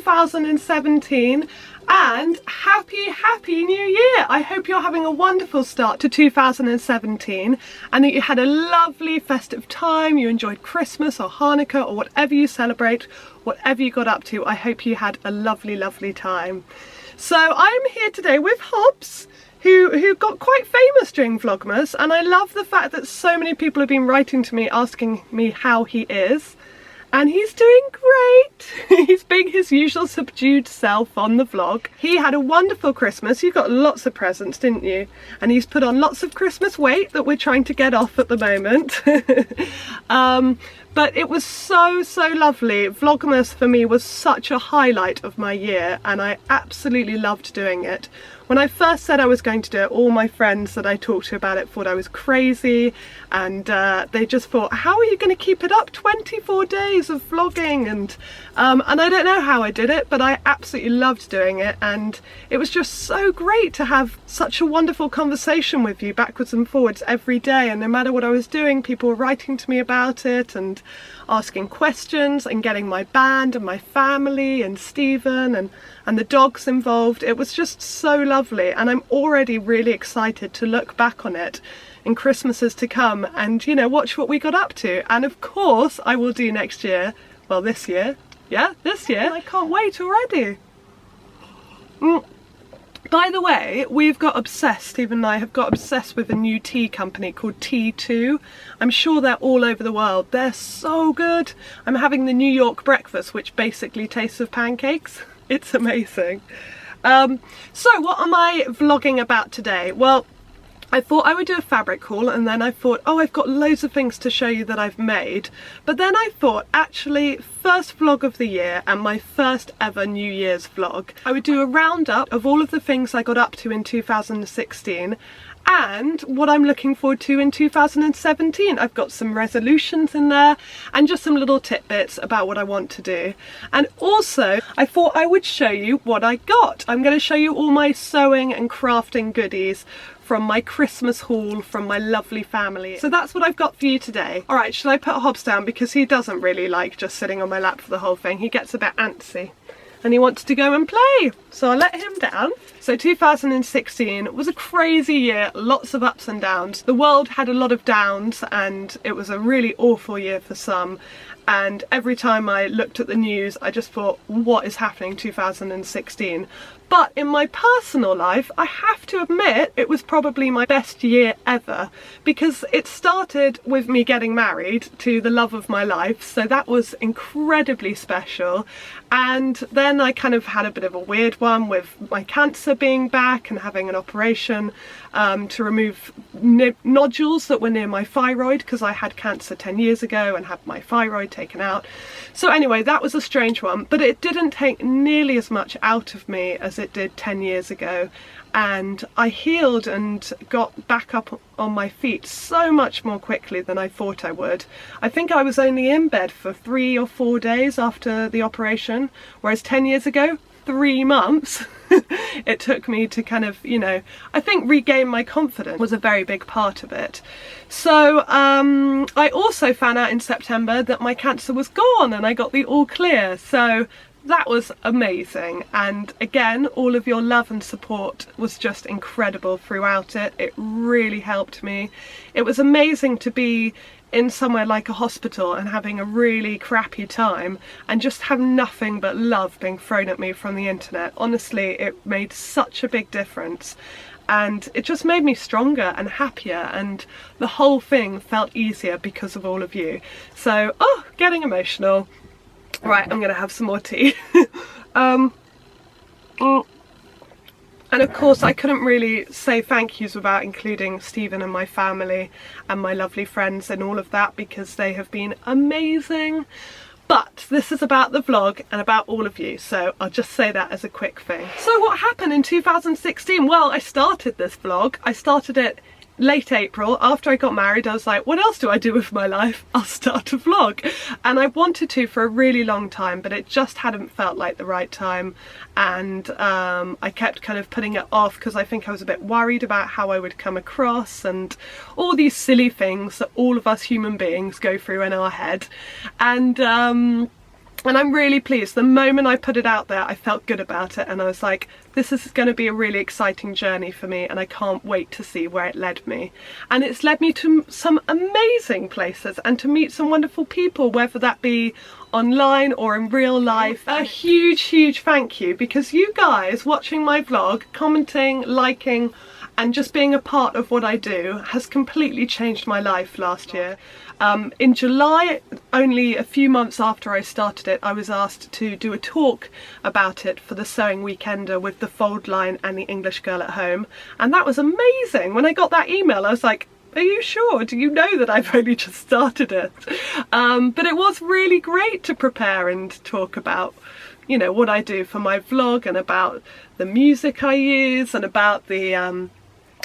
2017 and happy new year. I hope you're having a wonderful start to 2017 and that you had a lovely festive time, you enjoyed Christmas or Hanukkah or whatever you celebrate, whatever you got up to. I hope you had a lovely time. So I'm here today with Hobbes, who got quite famous during Vlogmas, and I love the fact that so many people have been writing to me asking me how he is. And he's doing great. He's being his usual subdued self on the vlog. He had a wonderful Christmas. You got lots of presents, didn't you? And he's put on lots of Christmas weight that we're trying to get off at the moment. But it was so lovely. Vlogmas for me was such a highlight of my year and I absolutely loved doing it. When I first said I was going to do it, all my friends that I talked to about it thought I was crazy, and they just thought, how are you going to keep it up 24 days of vlogging? And I don't know how I did it, but I absolutely loved doing it, and it was just so great to have such a wonderful conversation with you backwards and forwards every day. And no matter what I was doing, people were writing to me about it and asking questions and getting my band and my family and Stephen and the dogs involved. It was just so lovely, and I'm already really excited to look back on it in Christmases to come and, you know, watch what we got up to. And of course I will do next year, well this year, yeah, this year. I can't wait already. By the way, we've got obsessed, Stephen and I have got obsessed with a new tea company called T2. I'm sure they're all over the world. They're so good. I'm having the New York breakfast, which basically tastes of pancakes. It's amazing. So what am I vlogging about today? Well, I thought I would do a fabric haul, and then I thought, oh, I've got loads of things to show you that I've made. But then I thought, actually, first vlog of the year and my first ever New Year's vlog, I would do a roundup of all of the things I got up to in 2016 and what I'm looking forward to in 2017. I've got some resolutions in there and just some little tidbits about what I want to do. And also I thought I would show you what I got. I'm going to show you all my sewing and crafting goodies from my Christmas haul from my lovely family. So that's what I've got for you today. Alright, should I put Hobbes down, because he doesn't really like just sitting on my lap for the whole thing. He gets a bit antsy and he wants to go and play, so I'll let him down. So 2016 was a crazy year, lots of ups and downs. The world had a lot of downs and it was a really awful year for some. And every time I looked at the news, I just thought, what is happening in 2016? But in my personal life, I have to admit it was probably my best year ever, because it started with me getting married to the love of my life, so that was incredibly special. And then I kind of had a bit of a weird one with my cancer being back and having an operation to remove nodules that were near my thyroid, because I had cancer 10 years ago and had my thyroid taken out. So anyway, that was a strange one, but it didn't take nearly as much out of me as it did 10 years ago, and I healed and got back up on my feet so much more quickly than I thought I would. I think I was only in bed for 3 or 4 days after the operation, whereas 10 years ago, 3 months it took me to kind of, you know, I think regain my confidence was a very big part of it. So I also found out in September that my cancer was gone and I got the all clear, so that was amazing. And again, all of your love and support was just incredible throughout it. It really helped me. It was amazing to be in somewhere like a hospital and having a really crappy time and just have nothing but love being thrown at me from the internet. Honestly, it made such a big difference, and it just made me stronger and happier, and the whole thing felt easier because of all of you. So, oh, getting emotional. Right, I'm gonna have some more tea. And of course I couldn't really say thank yous without including Stephen and my family and my lovely friends and all of that, because they have been amazing. But this is about the vlog and about all of you, so I'll just say that as a quick thing. So what happened in 2016? Well, I started this vlog. I started it late April. After I got married, I was like, what else do I do with my life? I'll start a vlog. And I wanted to for a really long time, but it just hadn't felt like the right time. And I kept kind of putting it off because I think I was a bit worried about how I would come across and all these silly things that all of us human beings go through in our head. And And I'm really pleased. The moment I put it out there, I felt good about it, and I was like, this is going to be a really exciting journey for me, and I can't wait to see where it led me. And it's led me to some amazing places and to meet some wonderful people, whether that be online or in real life. A huge thank you, because you guys watching my vlog, commenting, liking, and just being a part of what I do has completely changed my life last year. In July, only a few months after I started it, I was asked to do a talk about it for the Sewing Weekender with the Fold Line and the English Girl at Home, and that was amazing. When I got that email, I was like, are you sure? Do you know that I've only just started it? But it was really great to prepare and talk about, you know, what I do for my vlog, and about the music I use, and about the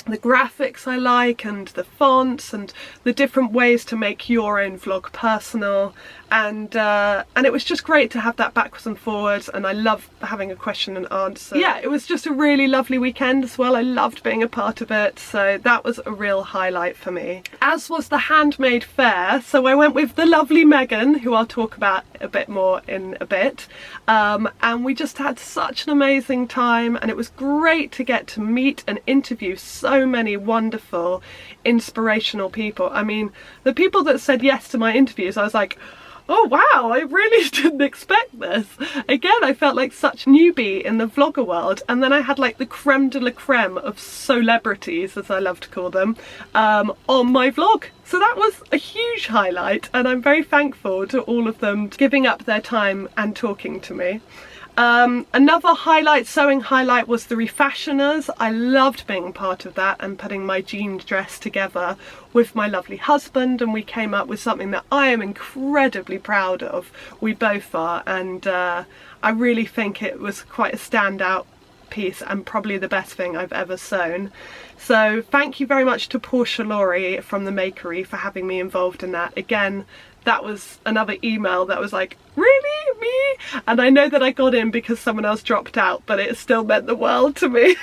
graphics I like, and the fonts, and the different ways to make your own vlog personal, and it was just great to have that backwards and forwards, and I love having a question and answer. Yeah, it was just a really lovely weekend as well. I loved being a part of it, so that was a real highlight for me. As was the handmade fair, so I went with the lovely Megan, who I'll talk about a bit more in a bit, and we just had such an amazing time, and it was great to get to meet and interview so many wonderful, inspirational people. I mean, the people that said yes to my interviews, I was like, oh wow, I really didn't expect this. Again, I felt like such a newbie in the vlogger world, and then I had like the creme de la creme of celebrities, as I love to call them, on my vlog. So that was a huge highlight, and I'm very thankful to all of them giving up their time and talking to me. Another highlight, sewing highlight, was the refashioners. I loved being part of that and putting my jean dress together with my lovely husband, and we came up with something that I am incredibly proud of. We both are, and I really think it was quite a standout piece and probably the best thing I've ever sewn. So thank you very much to Portia Laurie from the Makery for having me involved in that. Again, that was another email that was like, really, me? And I know that I got in because someone else dropped out, but it still meant the world to me.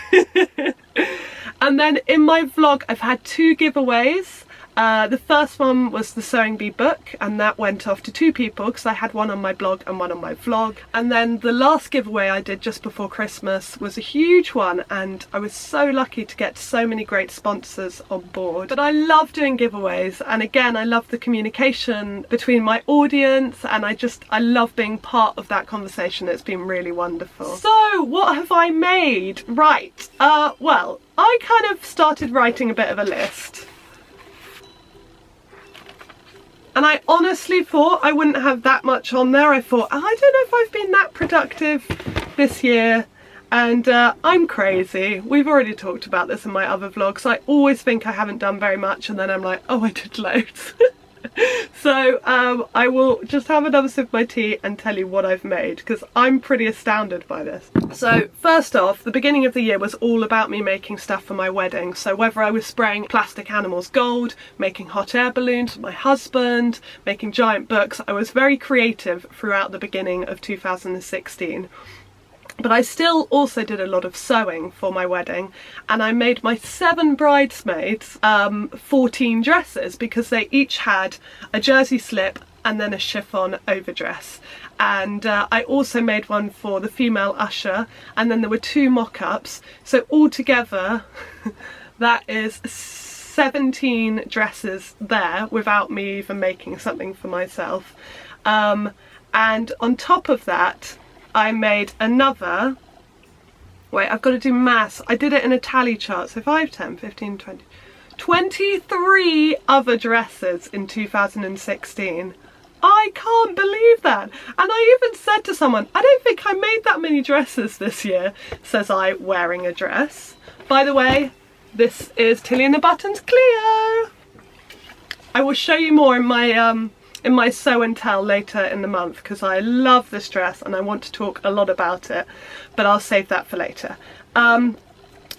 And then in my vlog, I've had 2 giveaways. The first one was the Sewing Bee book, and that went off to 2 people because I had one on my blog and one on my vlog. And then the last giveaway I did just before Christmas was a huge one, and I was so lucky to get so many great sponsors on board. But I love doing giveaways, and again, I love the communication between my audience, and I love being part of that conversation. It's been really wonderful. So what have I made? Right, well, I kind of started writing a bit of a list. And I honestly thought I wouldn't have that much on there. I thought, I don't know if I've been that productive this year. And I'm crazy. We've already talked about this in my other vlogs. I always think I haven't done very much, and then I'm like, oh, I did loads. So I will just have another sip of my tea and tell you what I've made, because I'm pretty astounded by this. So first off, the beginning of the year was all about me making stuff for my wedding. So whether I was spraying plastic animals gold, making hot air balloons for my husband, making giant books, I was very creative throughout the beginning of 2016. But I still also did a lot of sewing for my wedding, and I made my 7 bridesmaids 14 dresses, because they each had a jersey slip and then a chiffon overdress. And I also made one for the female usher, and then there were 2 mock-ups. So altogether that is 17 dresses there without me even making something for myself. And on top of that, I made another, wait, I've got to do maths. I did it in a tally chart, so 5, 10, 15, 20, 23 other dresses in 2016. I can't believe that. And I even said to someone, I don't think I made that many dresses this year, says I, wearing a dress. By the way, this is Tilly and the Buttons Cleo. I will show you more in my sew and tell later in the month, because I love this dress and I want to talk a lot about it, but I'll save that for later.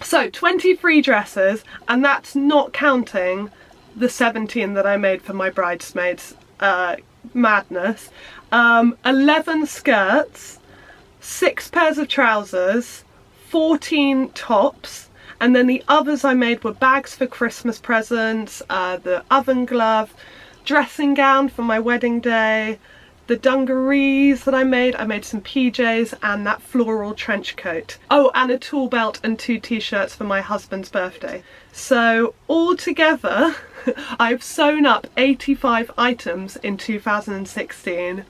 So 23 dresses, and that's not counting the 17 that I made for my bridesmaids. Madness. 11 skirts, 6 pairs of trousers, 14 tops, and then the others I made were bags for Christmas presents, the oven glove, dressing gown for my wedding day, the dungarees that I made some PJs and that floral trench coat. Oh, and a tool belt and 2 t-shirts for my husband's birthday. So altogether, I've sewn up 85 items in 2016.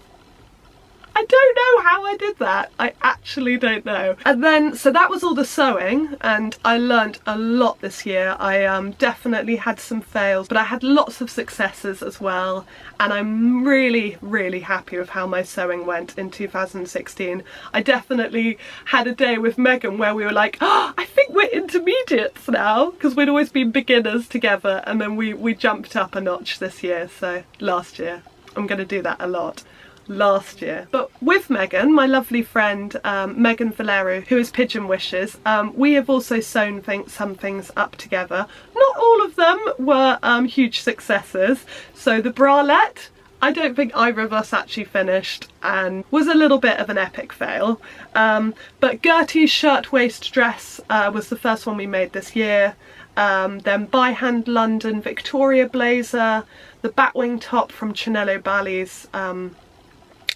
I don't know how I did that. I actually don't know. And then, so that was all the sewing, and I learned a lot this year. I definitely had some fails, but I had lots of successes as well. And I'm really, really happy with how my sewing went in 2016. I definitely had a day with Megan where we were like, oh, I think we're intermediates now, because we'd always been beginners together, and then we jumped up a notch this year, so last year. I'm going to do that a lot. Last year. But with Megan, my lovely friend Megan Valero, who is Pigeon Wishes, we have also sewn some things up together. Not all of them were huge successes. So the bralette, I don't think either of us actually finished and was a little bit of an epic fail. But Gertie's shirtwaist dress was the first one we made this year. Then By Hand London Victoria blazer, the batwing top from Chinello Bali's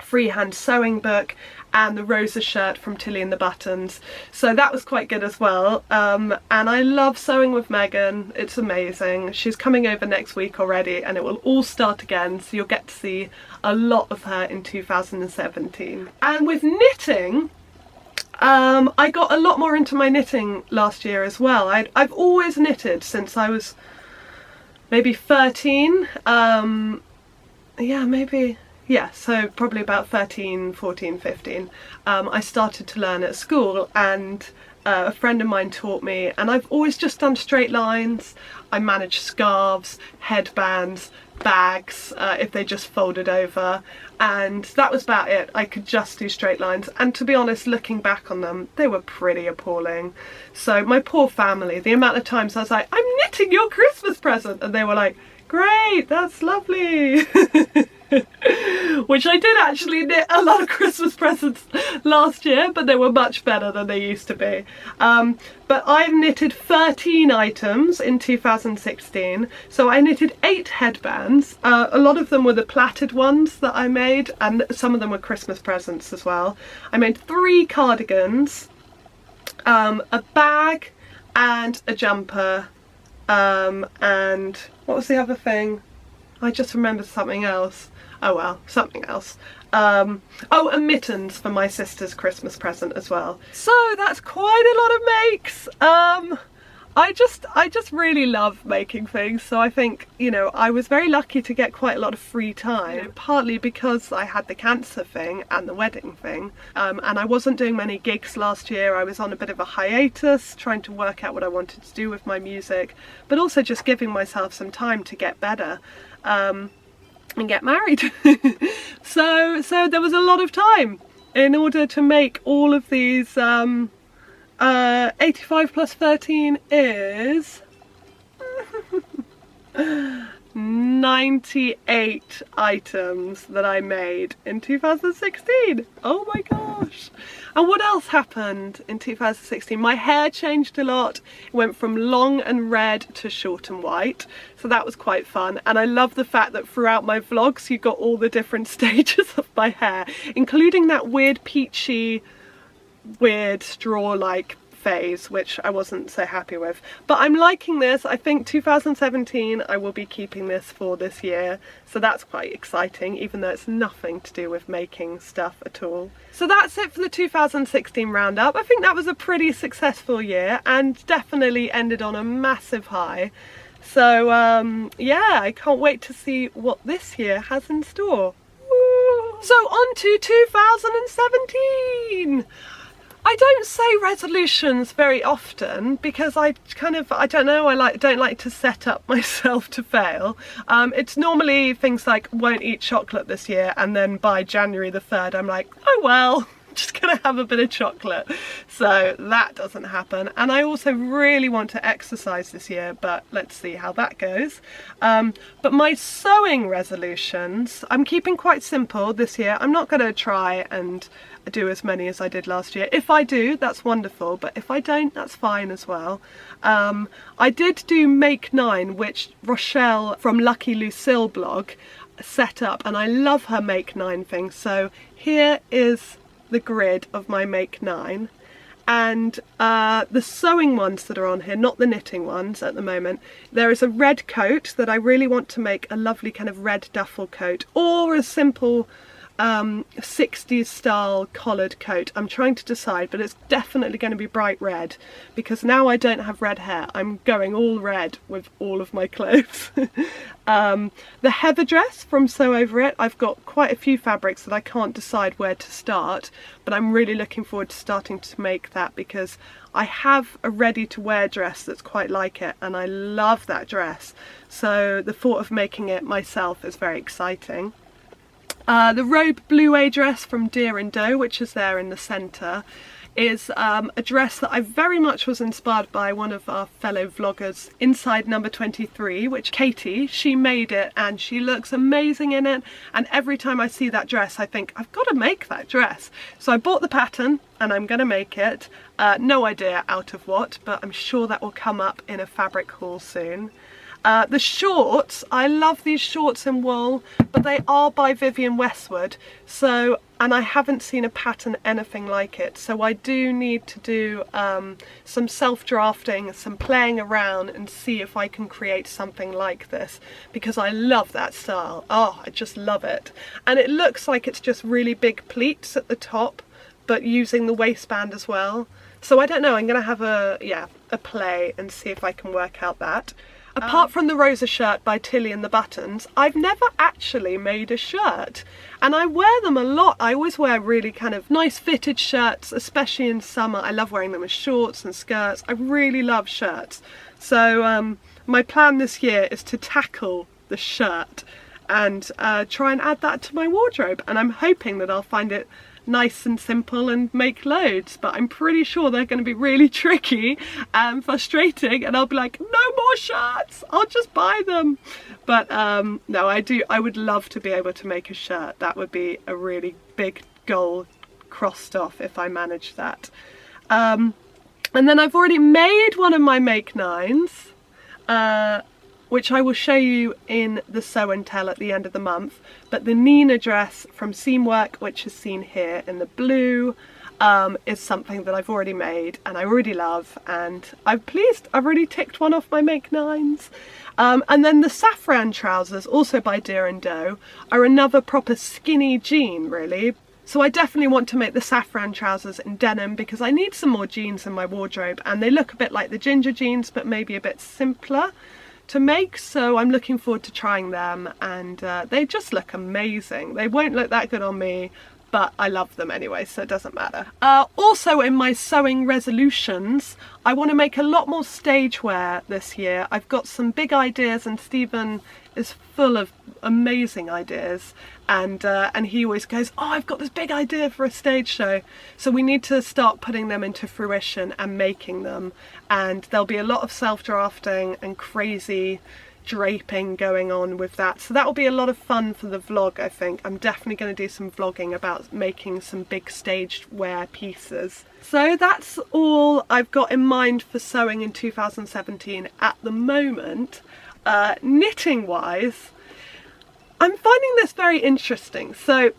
freehand sewing book, and the Rosa shirt from Tilly and the Buttons. So that was quite good as well. And I love sewing with Megan. It's amazing. She's coming over next week already, and it will all start again, so you'll get to see a lot of her in 2017. And with knitting, I got a lot more into my knitting last year as well. I've always knitted since I was maybe 13. Yeah, so probably about 13, 14, 15. I started to learn at school, and a friend of mine taught me, and I've always just done straight lines. I managed scarves, headbands, bags, if they just folded over, and that was about it. I could just do straight lines, and to be honest, looking back on them, they were pretty appalling. So my poor family, the amount of times I was like, I'm knitting your Christmas present, and they were like, great, that's lovely. Which I did actually knit a lot of Christmas presents last year, but they were much better than they used to be. But I've knitted 13 items in 2016. So I knitted 8 headbands. A lot of them were the plaited ones that I made, and some of them were Christmas presents as well. I made 3 cardigans, a bag and a jumper, and what was the other thing? I just remembered something else. Oh well, something else. Oh, and mittens for my sister's Christmas present as well. So that's quite a lot of makes. I just really love making things, so I think, you know, I was very lucky to get quite a lot of free time, you know, partly because I had the cancer thing and the wedding thing, and I wasn't doing many gigs last year. I was on a bit of a hiatus trying to work out what I wanted to do with my music, but also just giving myself some time to get better and get married. so there was a lot of time in order to make all of these 85 plus 13 is 98 items that I made in 2016. Oh my gosh. And what else happened in 2016? My hair changed a lot. It went from long and red to short and white. So that was quite fun. And I love the fact that throughout my vlogs, you got all the different stages of my hair, including that weird peachy, weird straw-like phase, which I wasn't so happy with. But I'm liking this. I think 2017 I will be keeping this for this year, so that's quite exciting, even though it's nothing to do with making stuff at all. So that's it for the 2016 roundup. I think that was a pretty successful year and definitely ended on a massive high. So yeah, I can't wait to see what this year has in store. Woo. So on to 2017. I don't say resolutions very often because I don't know, I don't like to set up myself to fail. It's normally things like won't eat chocolate this year, and then by January the 3rd I'm like, oh well, I'm just gonna have a bit of chocolate. So that doesn't happen. And I also really want to exercise this year, but let's see how that goes. But my sewing resolutions, I'm keeping quite simple this year. I'm not gonna try and do as many as I did last year. If I do, that's wonderful, but if I don't, that's fine as well. I did do Make 9, which Rochelle from Lucky Lucille blog set up, and I love her Make 9 thing. So here is the grid of my Make 9, and the sewing ones that are on here, not the knitting ones at the moment. There is a red coat that I really want to make a lovely kind of red duffel coat, or a simple 60s style collared coat. I'm trying to decide, but it's definitely going to be bright red, because now I don't have red hair. I'm going all red with all of my clothes. The heather dress from Sew Over It, I've got quite a few fabrics that I can't decide where to start, but I'm really looking forward to starting to make that, because I have a ready to wear dress that's quite like it, and I love that dress. So the thought of making it myself is very exciting. The robe bluet dress from Deer and Doe, which is there in the centre, is a dress that I very much was inspired by one of our fellow vloggers, Inside Number 23, which Katie, she made it and she looks amazing in it, and every time I see that dress I think I've got to make that dress. So I bought the pattern and I'm going to make it. No idea out of what, but I'm sure that will come up in a fabric haul soon. The shorts, I love these shorts in wool, but they are by Vivienne Westwood, and I haven't seen a pattern anything like it, so I do need to do some self-drafting, some playing around, and see if I can create something like this, because I love that style. Oh, I just love it. And it looks like it's just really big pleats at the top, but using the waistband as well. So I don't know, I'm going to have a play and see if I can work out that. Apart from the Rosa shirt by Tilly and the Buttons, I've never actually made a shirt, and I wear them a lot. I always wear really kind of nice fitted shirts, especially in summer. I love wearing them as shorts and skirts. I really love shirts. So my plan this year is to tackle the shirt and try and add that to my wardrobe, and I'm hoping that I'll find it nice and simple and make loads, but I'm pretty sure they're going to be really tricky and frustrating, and I'll be like, no more shirts, I'll just buy them. But no, I would love to be able to make a shirt. That would be a really big goal crossed off if I manage that. And then I've already made one of my Make 9s, which I will show you in the Sew and Tell at the end of the month. But the Nina dress from Seamwork, which is seen here in the blue, is something that I've already made and I already love, and I'm pleased. I've already ticked one off my Make 9s. And then the saffron trousers, also by Deer and Doe, are another proper skinny jean, really. So I definitely want to make the saffron trousers in denim, because I need some more jeans in my wardrobe, and they look a bit like the ginger jeans but maybe a bit simpler to make, so I'm looking forward to trying them, and they just look amazing. They won't look that good on me, but I love them anyway, so it doesn't matter. Also in my sewing resolutions, I want to make a lot more stage wear this year. I've got some big ideas, and Stephen is full of amazing ideas, and he always goes, oh, I've got this big idea for a stage show. So we need to start putting them into fruition and making them, and there'll be a lot of self-drafting and crazy draping going on with that, so that will be a lot of fun for the vlog. I think I'm definitely going to do some vlogging about making some big stage wear pieces. So that's all I've got in mind for sewing in 2017 at the moment. Knitting wise, I'm finding this very interesting. So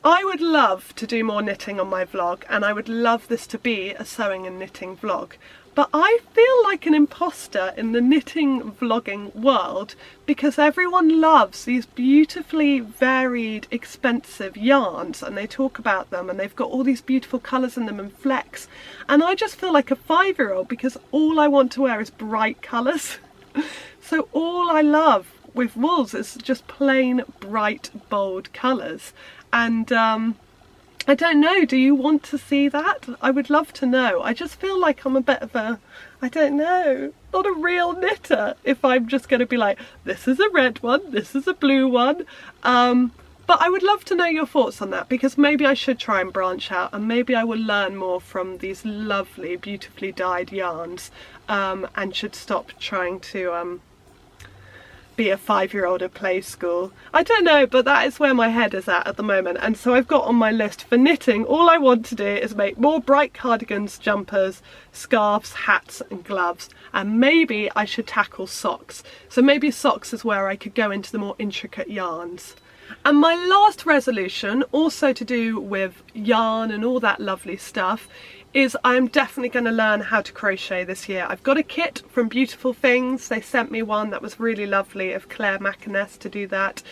I would love to do more knitting on my vlog, and I would love this to be a sewing and knitting vlog. But I feel like an imposter in the knitting vlogging world, because everyone loves these beautifully varied, expensive yarns, and they talk about them, and they've got all these beautiful colours in them and flecks. And I just feel like a 5-year-old, because all I want to wear is bright colours. So all I love with wools is just plain, bright, bold colours. And I don't know, do you want to see that? I would love to know. I just feel like I'm a bit of a, I don't know, not a real knitter if I'm just going to be like, this is a red one, this is a blue one. But I would love to know your thoughts on that, because maybe I should try and branch out, and maybe I will learn more from these lovely, beautifully dyed yarns, and should stop trying to be a 5-year-old at play school. I don't know, but that is where my head is at the moment. And so I've got on my list for knitting, all I want to do is make more bright cardigans, jumpers, scarves, hats and gloves, and maybe I should tackle socks. So maybe socks is where I could go into the more intricate yarns. And my last resolution, also to do with yarn and all that lovely stuff, is I'm definitely going to learn how to crochet this year. I've got a kit from Beautiful Things. They sent me one that was really lovely of Claire Mackiness to do that.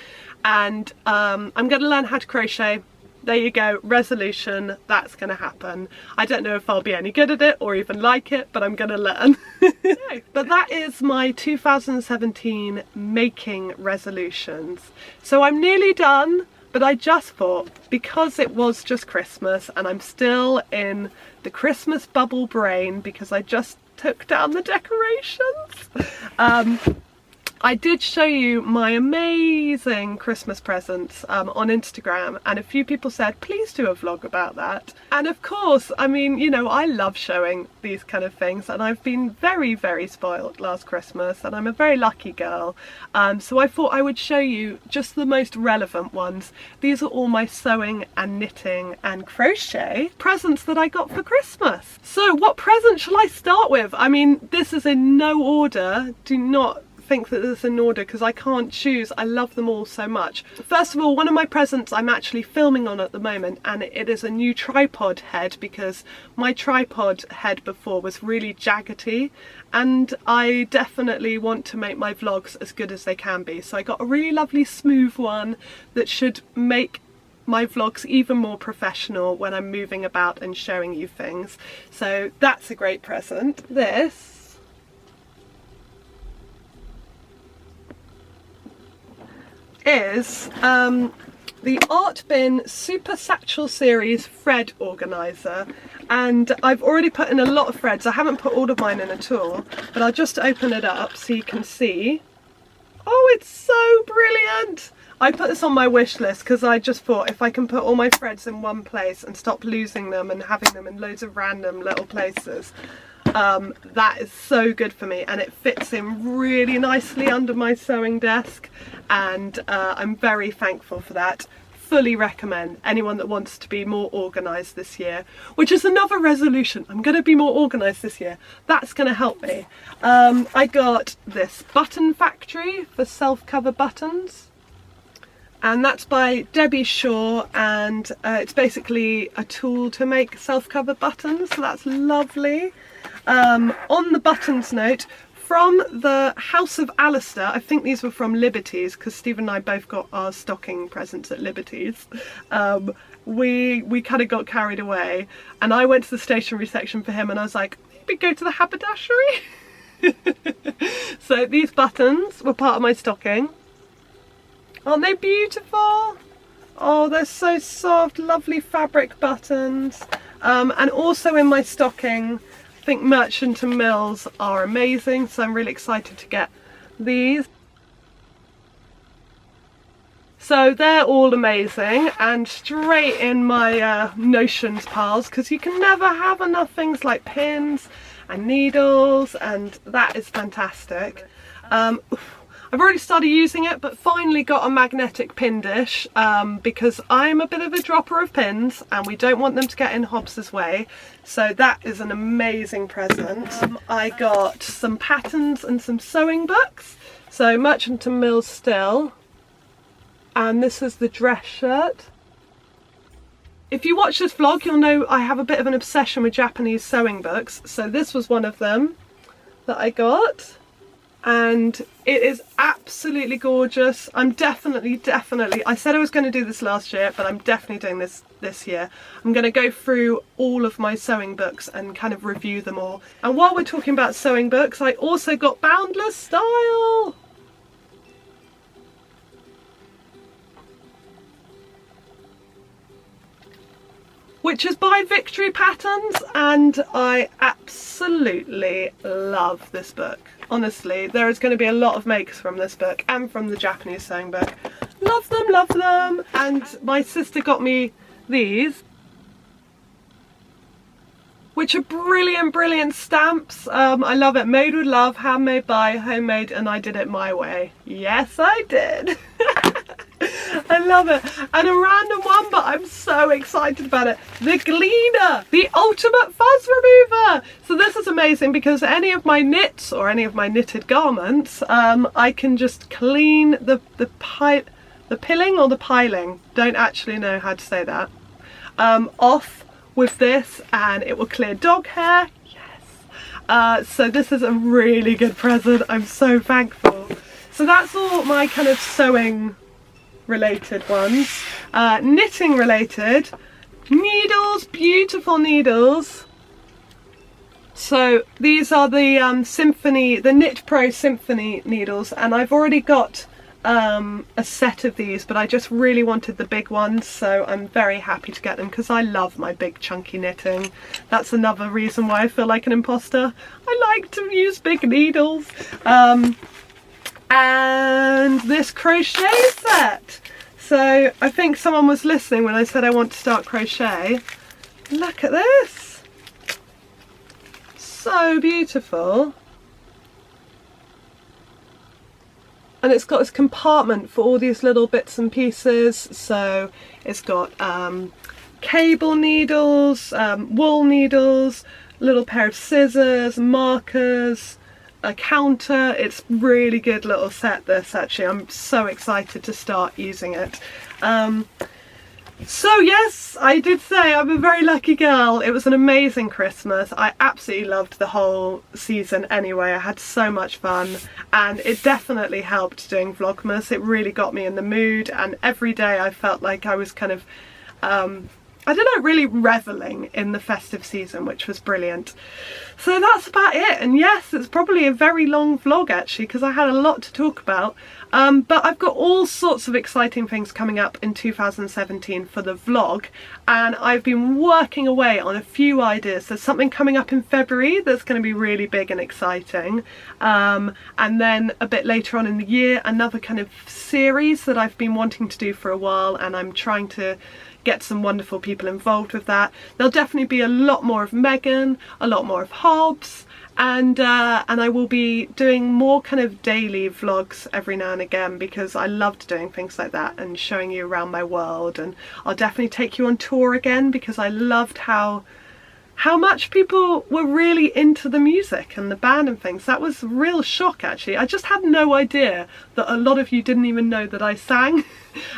And I'm going to learn how to crochet. There you go, resolution, that's going to happen. I don't know if I'll be any good at it or even like it, but I'm going to learn. But that is my 2017 making resolutions. So I'm nearly done, but I just thought, because it was just Christmas and I'm still in the Christmas bubble brain because I just took down the decorations. I did show you my amazing Christmas presents on Instagram, and a few people said please do a vlog about that. And of course, I mean, you know, I love showing these kind of things, and I've been very, very spoiled last Christmas, and I'm a very lucky girl. So I thought I would show you just the most relevant ones. These are all my sewing and knitting and crochet presents that I got for Christmas. So what present shall I start with? I mean, this is in no order. Do not think that this is in order because I can't choose. I love them all so much. First of all, one of my presents I'm actually filming on at the moment, and it is a new tripod head because my tripod head before was really jaggedy, and I definitely want to make my vlogs as good as they can be. So I got a really lovely smooth one that should make my vlogs even more professional when I'm moving about and showing you things. So that's a great present. This is the Art Bin Super Satchel Series thread organizer, and I've already put in a lot of threads. I haven't put all of mine in at all, but I'll just open it up so you can see. Oh, it's so brilliant! I put this on my wish list because I just thought if I can put all my threads in one place and stop losing them and having them in loads of random little places, that is so good for me, and it fits in really nicely under my sewing desk, and I'm very thankful for that. Fully recommend anyone that wants to be more organised this year, which is another resolution. I'm going to be more organised this year. That's going to help me. I got this Button Factory for self-cover buttons, and that's by Debbie Shaw, and it's basically a tool to make self-cover buttons, so that's lovely. On the buttons note, from the House of Alistair, I think these were from Liberties because Steve and I both got our stocking presents at Liberties. We kind of got carried away, and I went to the stationery section for him and I was like, maybe go to the haberdashery. So these buttons were part of my stocking. Aren't they beautiful? Oh, they're so soft, lovely fabric buttons. And also in my stocking, I think Merchant and Mills are amazing, so I'm really excited to get these. So they're all amazing, and straight in my notions piles, because you can never have enough things like pins and needles, and that is fantastic. I've already started using it, but finally got a magnetic pin dish because I'm a bit of a dropper of pins and we don't want them to get in Hobbes's way. So that is an amazing present. I got some patterns and some sewing books. So Merchant and Mills still. And this is the dress shirt. If you watch this vlog, you'll know I have a bit of an obsession with Japanese sewing books. So this was one of them that I got. And it is absolutely gorgeous. I'm definitely, I said I was going to do this last year, but I'm definitely doing this year. I'm going to go through all of my sewing books and kind of review them all. And while we're talking about sewing books, I also got Boundless Style. Which is by Victory Patterns, and I absolutely love this book. Honestly, there is going to be a lot of makes from this book and from the Japanese sewing book. Love them, love them. And my sister got me these, which are brilliant, brilliant stamps. I love it. Made with love, handmade by, homemade, and I did it my way. Yes, I did. I love it. And a random one, but I'm so excited about it. The Gleaner, the ultimate fuzz remover. So this is amazing because any of my knits or any of my knitted garments, I can just clean the the pilling or the piling, don't actually know how to say that, off with this, and it will clear dog hair. Yes. So this is a really good present. I'm so thankful. So that's all my kind of sewing related ones. Knitting related, needles, beautiful needles. So these are the Symphony, the Knit Pro Symphony needles, and I've already got a set of these, but I just really wanted the big ones, so I'm very happy to get them because I love my big chunky knitting. That's another reason why I feel like an imposter. I like to use big needles. And this crochet set. So I think someone was listening when I said I want to start crochet. Look at this. So beautiful. And it's got this compartment for all these little bits and pieces. So it's got cable needles, wool needles, a little pair of scissors, markers, a counter. It's really good little set, this, actually. I'm so excited to start using it. So yes, I did say I'm a very lucky girl. It was an amazing Christmas. I absolutely loved the whole season anyway. I had so much fun, and it definitely helped doing Vlogmas. It really got me in the mood, and every day I felt like I was kind of I don't know, really revelling in the festive season, which was brilliant. So that's about it. And yes, it's probably a very long vlog actually, because I had a lot to talk about. But I've got all sorts of exciting things coming up in 2017 for the vlog, and I've been working away on a few ideas. There's something coming up in February that's going to be really big and exciting, and then a bit later on in the year, another kind of series that I've been wanting to do for a while, and I'm trying to get some wonderful people involved with that. There'll definitely be a lot more of Megan, a lot more of Hobbes, and I will be doing more kind of daily vlogs every now and again, because I loved doing things like that and showing you around my world. And I'll definitely take you on tour again, because I loved how much people were really into the music and the band and things. That was a real shock actually. I just had no idea that a lot of you didn't even know that I sang.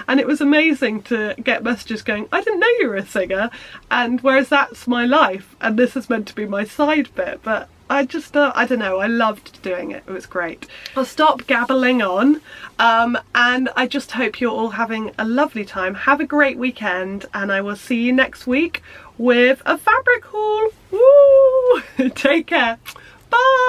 And it was amazing to get messages going, I didn't know you were a singer, and whereas that's my life and this is meant to be my side bit. But I just, I don't know, I loved doing it. It was great. I'll stop gabbling on, and I just hope you're all having a lovely time. Have a great weekend, and I will see you next week with a fabric haul. Woo! Take care. Bye!